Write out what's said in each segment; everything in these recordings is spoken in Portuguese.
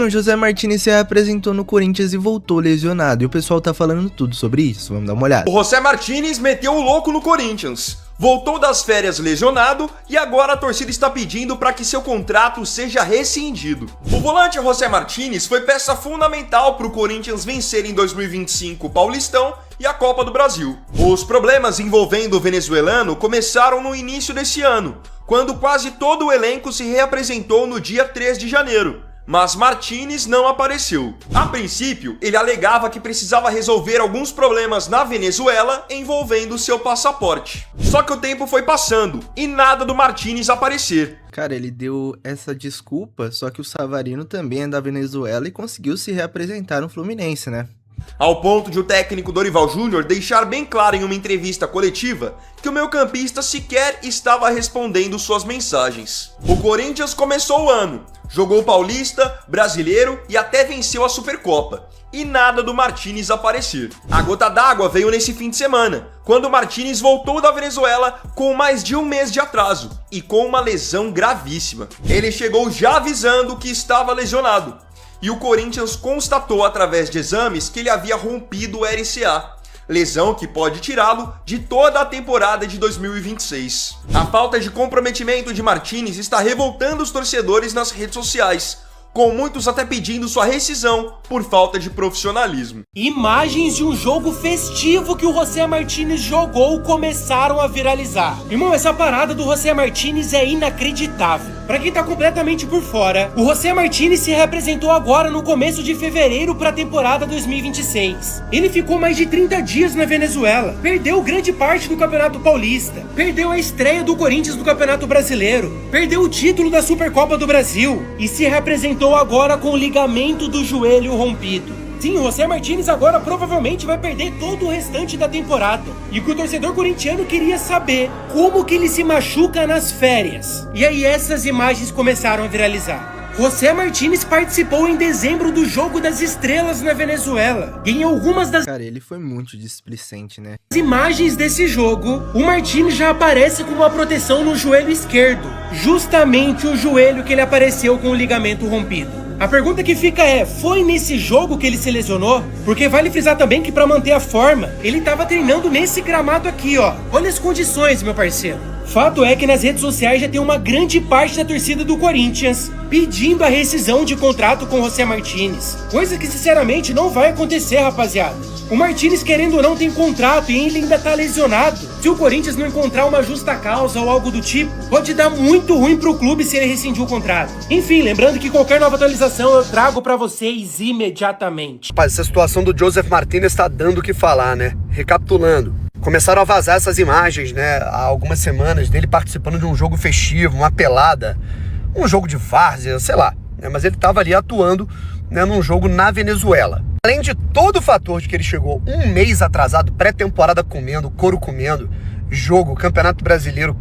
O José Martínez se apresentou no Corinthians e voltou lesionado, e o pessoal tá falando tudo sobre isso, vamos dar uma olhada. O José Martínez meteu o louco no Corinthians, voltou das férias lesionado e agora a torcida está pedindo para que seu contrato seja rescindido. O volante José Martínez foi peça fundamental para o Corinthians vencer em 2025 o Paulistão e a Copa do Brasil. Os problemas envolvendo o venezuelano começaram no início desse ano, quando quase todo o elenco se reapresentou no dia 3 de janeiro. Mas Martínez não apareceu. A princípio, ele alegava que precisava resolver alguns problemas na Venezuela envolvendo seu passaporte. Só que o tempo foi passando e nada do Martínez aparecer. Cara, ele deu essa desculpa, só que o Savarino também é da Venezuela e conseguiu se reapresentar no Fluminense, né? Ao ponto de o técnico Dorival Júnior deixar bem claro em uma entrevista coletiva que o meio-campista sequer estava respondendo suas mensagens. O Corinthians começou o ano, jogou Paulista, Brasileiro e até venceu a Supercopa. E nada do Martínez aparecer. A gota d'água veio nesse fim de semana, quando o Martínez voltou da Venezuela com mais de um mês de atraso e com uma lesão gravíssima. Ele chegou já avisando que estava lesionado. E o Corinthians constatou através de exames que ele havia rompido o LCA, lesão que pode tirá-lo de toda a temporada de 2026. A falta de comprometimento de Martínez está revoltando os torcedores nas redes sociais, com muitos até pedindo sua rescisão por falta de profissionalismo. Imagens de um jogo festivo que o José Martínez jogou começaram a viralizar. Irmão, essa parada do José Martínez é inacreditável. Pra quem tá completamente por fora, o José Martínez se representou agora no começo de fevereiro pra temporada 2026. Ele ficou mais de 30 dias na Venezuela, perdeu grande parte do Campeonato Paulista, perdeu a estreia do Corinthians no Campeonato Brasileiro, perdeu o título da Supercopa do Brasil e se representou agora com o ligamento do joelho rompido. Sim, o José Martínez agora provavelmente vai perder todo o restante da temporada. E o que o torcedor corintiano queria saber, como que ele se machuca nas férias. E aí essas imagens começaram a viralizar. José Martínez participou em dezembro do Jogo das Estrelas na Venezuela. E em algumas das Cara, ele foi muito displicente, né? imagens desse jogo, o Martínez já aparece com uma proteção no joelho esquerdo. Justamente o joelho que ele apareceu com o ligamento rompido. A pergunta que fica é, foi nesse jogo que ele se lesionou? Porque vale frisar também que para manter a forma, ele estava treinando nesse gramado aqui, ó. Olha as condições, meu parceiro. Fato é que nas redes sociais já tem uma grande parte da torcida do Corinthians pedindo a rescisão de contrato com o José Martínez. Coisa que sinceramente não vai acontecer, rapaziada. O Martínez, querendo ou não, tem contrato e ele ainda tá lesionado. Se o Corinthians não encontrar uma justa causa ou algo do tipo, pode dar muito ruim pro clube se ele rescindir o contrato. Enfim, lembrando que qualquer nova atualização eu trago pra vocês imediatamente. Rapaz, essa situação do Joseph Martínez tá dando o que falar, né? Recapitulando. Começaram a vazar essas imagens, né, há algumas semanas, dele participando de um jogo festivo, uma pelada, um jogo de várzea, sei lá, né, mas ele estava ali atuando, né, num jogo na Venezuela. Além de todo o fator de que ele chegou um mês atrasado, pré-temporada comendo, couro comendo, jogo, Campeonato Brasileiro,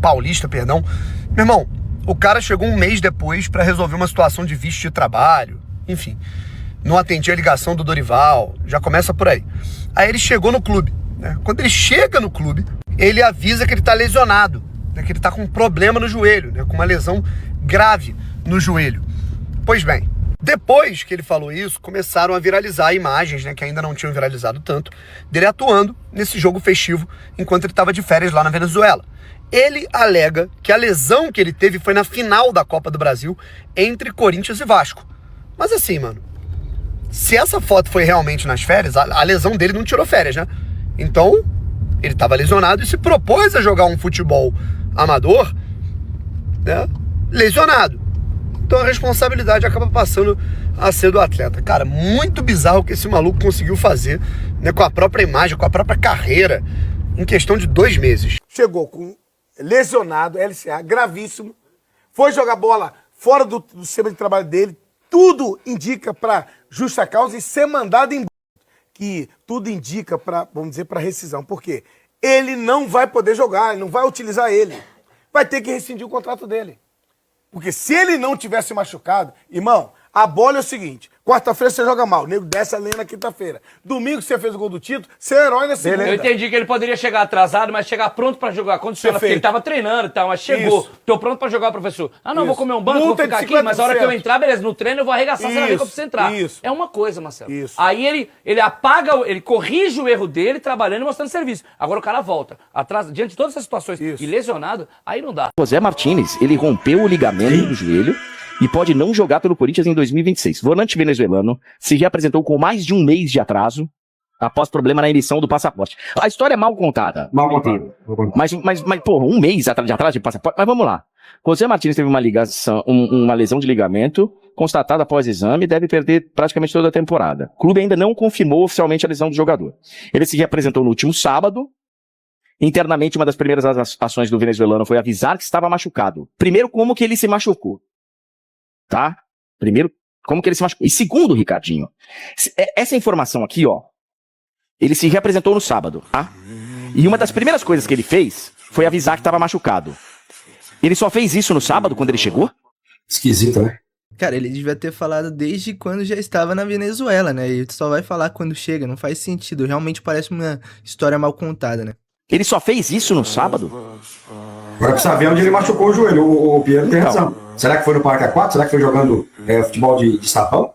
Paulista, perdão. Meu irmão, o cara chegou um mês depois para resolver uma situação de visto de trabalho, enfim, não atendia a ligação do Dorival, já começa por aí. Aí ele chegou no clube. Quando ele chega no clube, ele avisa que ele está lesionado, né, que ele está com um problema no joelho, né, com uma lesão grave no joelho. Pois bem, depois que ele falou isso, começaram a viralizar imagens, né, que ainda não tinham viralizado tanto, dele atuando nesse jogo festivo enquanto ele estava de férias lá na Venezuela. Ele alega que a lesão que ele teve foi na final da Copa do Brasil entre Corinthians e Vasco. Mas assim, mano, se essa foto foi realmente nas férias, a lesão dele não tirou férias, né? Então, ele estava lesionado e se propôs a jogar um futebol amador, né, lesionado. Então a responsabilidade acaba passando a ser do atleta. Cara, muito bizarro o que esse maluco conseguiu fazer, né, com a própria imagem, com a própria carreira, em questão de 2 meses. Chegou com lesionado, LCA, gravíssimo, foi jogar bola fora do sistema de trabalho dele, tudo indica para justa causa e ser mandado embora. Que tudo indica para, vamos dizer, para rescisão. Por quê? Ele não vai poder jogar, ele não vai utilizar ele. Vai ter que rescindir o contrato dele. Porque se ele não tivesse machucado, irmão, A bola é o seguinte: quarta-feira você joga mal, o nego desce a lenha na quinta-feira. Domingo você fez o gol do título, você é herói na segunda. Eu entendi que ele poderia chegar atrasado, mas chegar pronto pra jogar. Condiciona, porque ele tava treinando e tal, mas chegou. Isso. Tô pronto pra jogar, professor. Ah, não, Isso. vou comer um banco, Multa vou ficar de aqui, mas a hora que eu 50%. entrar, beleza, no treino eu vou arregaçar, você vai ver que eu preciso entrar. Isso. É uma coisa, Marcelo. Isso. Aí ele apaga, ele corrige o erro dele, trabalhando e mostrando serviço. Agora o cara volta, atrás, diante de todas essas situações, Isso. e lesionado, aí não dá. José Martínez, ele rompeu o ligamento do joelho e pode não jogar pelo Corinthians em 2026. Volante venezuelano se reapresentou com mais de um mês de atraso após problema na emissão do passaporte. A história é mal contada. Mal contado. Mas porra, um mês de atraso de passaporte. Mas vamos lá. José Martínez teve uma ligação, uma lesão de ligamento constatada após exame e deve perder praticamente toda a temporada. O clube ainda não confirmou oficialmente a lesão do jogador. Ele se reapresentou no último sábado. Internamente, uma das primeiras ações do venezuelano foi avisar que estava machucado. Primeiro, como que ele se machucou? Tá? Primeiro, como que ele se machucou? E segundo, Ricardinho, essa informação aqui, ó, ele se reapresentou no sábado, tá? E uma das primeiras coisas que ele fez foi avisar que estava machucado. Ele só fez isso no sábado, quando ele chegou? Esquisito, né? Cara, ele devia ter falado desde quando já estava na Venezuela, né? E só vai falar quando chega, não faz sentido. Realmente parece uma história mal contada, né? Ele só fez isso no sábado? Agora precisa ver onde ele machucou o joelho. O Piero tem razão. Será que foi no Parque Aquático? Será que foi jogando futebol de sapão?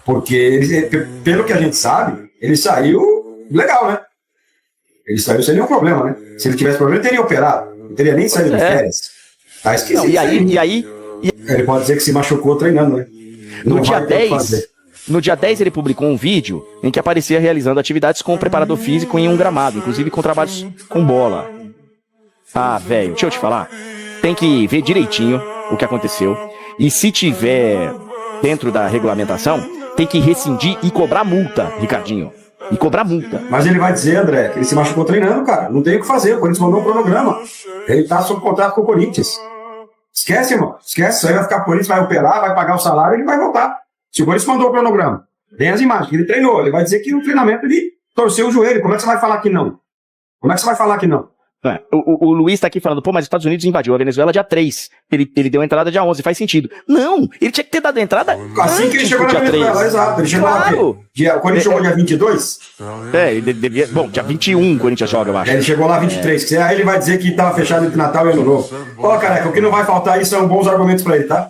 Porque, pelo que a gente sabe, ele saiu legal, né? Ele saiu sem nenhum problema, né? Se ele tivesse problema, ele teria operado. Não teria nem saído de férias. Tá esquisito. Não, e aí, Ele pode dizer que se machucou treinando, né? no Não dia vai ter o que 10, fazer. no dia 10 ele publicou um vídeo em que aparecia realizando atividades com o preparador físico em um gramado, inclusive com trabalhos com bola. Ah, velho, deixa eu te falar. Tem que ver direitinho o que aconteceu. E se tiver dentro da regulamentação, tem que rescindir e cobrar multa, Ricardinho. E cobrar multa. Mas ele vai dizer, André, que ele se machucou treinando, cara. Não tem o que fazer. O Corinthians mandou um cronograma. Ele tá sob contrato com o Corinthians. Esquece, irmão. Esquece. Isso aí vai ficar o Corinthians, vai operar, vai pagar o salário e ele vai voltar. Se o Corinthians mandou o cronograma, tem as imagens que ele treinou. Ele vai dizer que no treinamento ele torceu o joelho. Como é que você vai falar que não? Como é que você vai falar que não? O Luiz tá aqui falando, pô, mas os Estados Unidos invadiu a Venezuela dia 3. Ele deu a entrada dia 11, faz sentido. Não, ele tinha que ter dado a entrada Assim que ele chegou na dia Venezuela, 3. exato. Ele chegou Claro. lá. O Corinthians jogou dia 22? Ele devia... Bom, dia 21 o Corinthians joga, eu acho. Ele chegou lá 23. Aí ele vai dizer que tava fechado entre Natal e Ano Novo. Ó, careca, o que não vai faltar aí são bons argumentos pra ele, tá?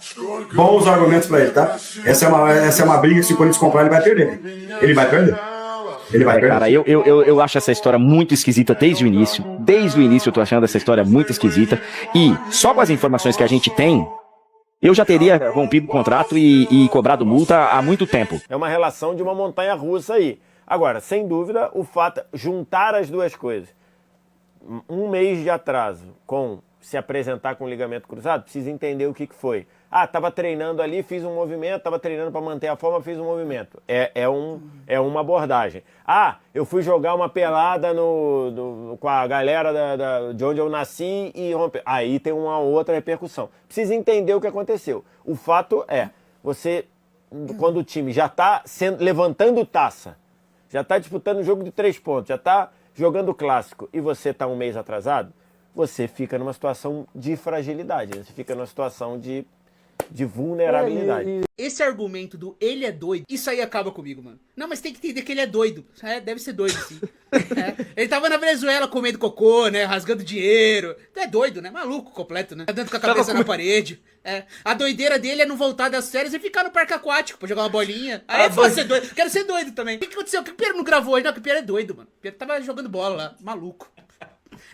Bons argumentos pra ele, tá? Essa é uma briga que se o Corinthians comprar, ele vai perder. Ele vai perder. Ele vai perder. Cara, eu acho essa história muito esquisita desde o início. Desde o início eu tô achando essa história muito esquisita. E só com as informações que a gente tem, eu já teria rompido o contrato e cobrado multa há muito tempo. É uma relação de uma montanha russa aí. Agora, sem dúvida, o fato juntar as duas coisas, um mês de atraso com se apresentar com ligamento cruzado, precisa entender o que foi. Ah, estava treinando ali, fiz um movimento, estava treinando para manter a forma, fiz um movimento. É uma abordagem. Ah, eu fui jogar uma pelada com a galera de onde eu nasci e romper. Aí tem uma outra repercussão. Precisa entender o que aconteceu. O fato é, você, quando o time já está levantando taça, já está disputando um jogo de 3 pontos, já está jogando clássico e você está um mês atrasado, você fica numa situação de fragilidade, você fica numa situação de vulnerabilidade. Esse argumento do ele é doido, isso aí acaba comigo, mano. Não, mas tem que entender que ele é doido. Deve ser doido, sim. Ele tava na Venezuela comendo cocô, né? Rasgando dinheiro. É doido, né? Maluco completo, né? Andando com a cabeça na parede. A doideira dele é não voltar das férias e ficar no parque aquático pra jogar uma bolinha. Aí eu vou ser doido. Quero ser doido também. O que aconteceu? Que o Piero não gravou hoje? Não, que o Piero é doido, mano. O Piero tava jogando bola lá. Maluco.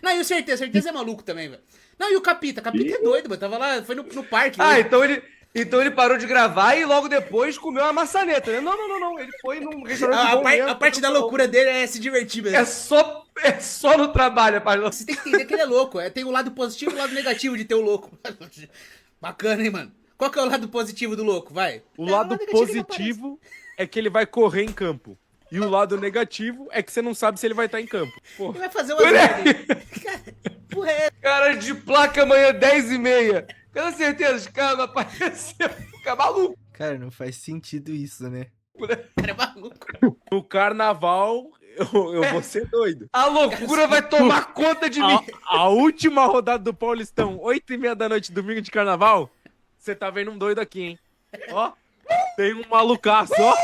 Não, e o Certeza é maluco também, velho. Não, e o Capita é doido, mano. Tava lá, foi no parque. Ah, então ele parou de gravar e logo depois comeu uma maçaneta, né? Não. Ele foi num restaurante. A parte da loucura dele é se divertir mesmo. É só no trabalho, rapaz. Você tem que entender que ele é louco. Tem o lado positivo e o lado negativo de ter o louco. Bacana, hein, mano? Qual que é o lado positivo do louco? Vai. O lado positivo é que ele vai correr em campo. E o lado negativo é que você não sabe se ele vai estar em campo. Porra. Ele vai fazer uma merda. Cara de placa amanhã 10h30. Com certeza, os caras não apareceram. Fica maluco. Cara, não faz sentido isso, né? Cara, é maluco. No carnaval, eu vou ser doido. A loucura vai tomar conta de mim. A última rodada do Paulistão, 8h30 da noite, domingo de carnaval, você tá vendo um doido aqui, hein? Ó. Tem um malucaço, ó.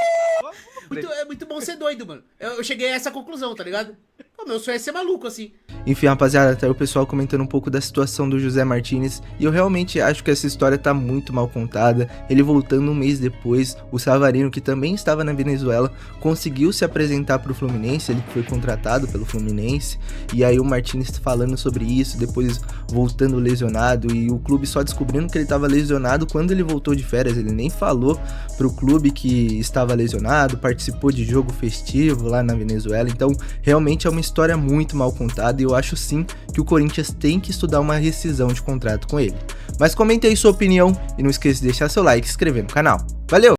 É muito bom ser doido, mano. Eu cheguei a essa conclusão, tá ligado? Pô, meu sonho é ser maluco, assim. Enfim, rapaziada, até o pessoal comentando um pouco da situação do José Martinez, e eu realmente acho que essa história tá muito mal contada. Ele voltando um mês depois, o Savarino, que também estava na Venezuela, conseguiu se apresentar pro Fluminense, ele foi contratado pelo Fluminense, e aí o Martinez falando sobre isso, depois voltando lesionado, e o clube só descobrindo que ele estava lesionado quando ele voltou de férias. Ele nem falou pro clube que estava lesionado, participou de jogo festivo lá na Venezuela. Então realmente é uma história muito mal contada, e eu acho sim que o Corinthians tem que estudar uma rescisão de contrato com ele. Mas comente aí sua opinião e não esqueça de deixar seu like e se inscrever no canal. Valeu!